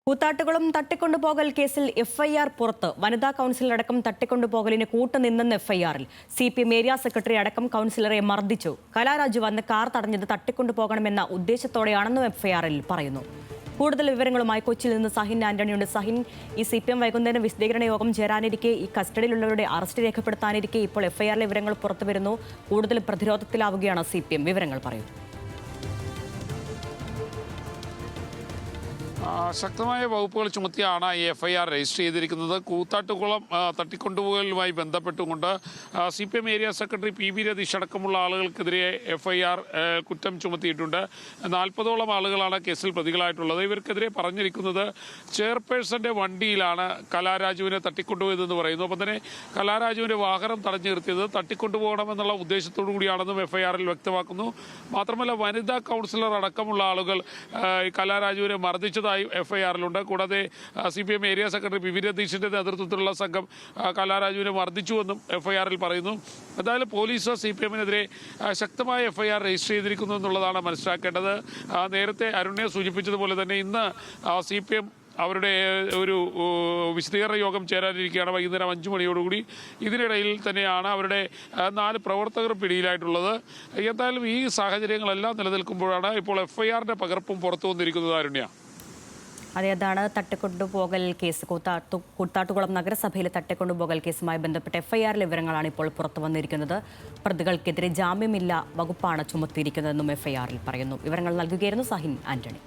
കൂത്താട്ടുകുളം തട്ടിക്കൊണ്ടുപോകൽ കേസിൽ എഫ്ഐആർ പുറത്ത്. വനിതാ കൗൺസിലറടക്കം തട്ടിക്കൊണ്ടുപോകലിന് കൂട്ടുനിന്നെന്ന് എഫ്ഐആറിൽ. CPM ഏരിയ സെക്രട്ടറി അടക്കം കൗൺസിലറെ മർദ്ദിച്ചു. കലാരാജു വന്ന് കാർ തടഞ്ഞത് തട്ടിക്കൊണ്ടുപോകണമെന്ന ഉദ്ദേശത്തോടെയാണെന്നും എഫ്ഐആറിൽ പറയുന്നു. കൂടുതൽ വിവരങ്ങളുമായി കൊച്ചിയിൽ നിന്ന് സഹിൻ ആന്റണിയുണ്ട്. സഹിൻ, ഈ CPM വൈകുന്നേരം വിശദീകരണ യോഗം ചേരാനിരിക്കെ, ഈ കസ്റ്റഡിയിലുള്ളവരുടെ അറസ്റ്റ് രേഖപ്പെടുത്താനിരിക്കെ ഇപ്പോൾ എഫ്ഐആറിലെ വിവരങ്ങൾ പുറത്തുവരുന്നു. കൂടുതൽ പ്രതിരോധത്തിലാവുകയാണ് CPM. വിവരങ്ങൾ പറയൂ. ശക്തമായ വകുപ്പുകൾ ചുമത്തിയാണ് ഈ FIR രജിസ്റ്റർ ചെയ്തിരിക്കുന്നത്. കൂത്താട്ടുകുളം തട്ടിക്കൊണ്ടുപോകലുമായി ബന്ധപ്പെട്ടുകൊണ്ട് CPM area secretary PB Ratheesh അടക്കമുള്ള ആളുകൾക്കെതിരെ FIR കുറ്റം ചുമത്തിയിട്ടുണ്ട്. 40ഓളം ആളുകളാണ് കേസിൽ പ്രതികളായിട്ടുള്ളത്. ഇവർക്കെതിരെ പറഞ്ഞിരിക്കുന്നത് ചെയർപേഴ്സന്റെ വണ്ടിയിലാണ് കലാരാജുവിനെ തട്ടിക്കൊണ്ടുപോയതെന്ന് പറയുന്നു. ഒപ്പം തന്നെ കലാരാജുവിന്റെ വാഹനം തടഞ്ഞു നിർത്തിയത് തട്ടിക്കൊണ്ടുപോകണമെന്നുള്ള ഉദ്ദേശത്തോടു കൂടിയാണെന്നും FIRൽ വ്യക്തമാക്കുന്നു. മാത്രമല്ല, വനിതാ കൗൺസിലർ അടക്കമുള്ള ആളുകൾ കലാരാജുവിനെ മർദ്ദിച്ചതായി FIRലുണ്ട്. കൂടാതെ CPM ഏരിയ സെക്രട്ടറി PB രതീഷിന്റെ നേതൃത്വത്തിലുള്ള സംഘം കലാരാജുവിനെ മർദ്ദിച്ചുവെന്നും FIRൽ പറയുന്നു. എന്തായാലും പോലീസ് CPMനെതിരെ ശക്തമായ FIR രജിസ്റ്റർ ചെയ്തിരിക്കുന്നു എന്നുള്ളതാണ് മനസ്സിലാക്കേണ്ടത്. നേരത്തെ അരുണിനെ സൂചിപ്പിച്ചതുപോലെ തന്നെ ഇന്ന് CPM അവരുടെ ഒരു വിശദീകരണ യോഗം ചേരാനിരിക്കുകയാണ് വൈകുന്നേരം 5 മണിയോടുകൂടി. ഇതിനിടയിൽ തന്നെയാണ് അവരുടെ 4 പ്രവർത്തകർ പിടിയിലായിട്ടുള്ളത്. എന്തായാലും ഈ സാഹചര്യങ്ങളെല്ലാം നിലനിൽക്കുമ്പോഴാണ് ഇപ്പോൾ FIRന്റെ പകർപ്പും പുറത്തു വന്നിരിക്കുന്നത്. അരുണ്യ, അതാണ് തട്ടിക്കൊണ്ടുപോകൽ കേസ്. കൂത്താട്ടുകുളം നഗരസഭയിലെ തട്ടിക്കൊണ്ടുപോകൽ കേസുമായി ബന്ധപ്പെട്ട FIRലെ വിവരങ്ങളാണ് ഇപ്പോൾ പുറത്തു വന്നിരിക്കുന്നത്. പ്രതികൾക്കെതിരെ ജാമ്യമില്ല വകുപ്പാണ് ചുമത്തിയിരിക്കുന്നതെന്നും FIRൽ പറയുന്നു. വിവരങ്ങൾ നൽകുകയായിരുന്നു സഹിൻ ആന്റണി.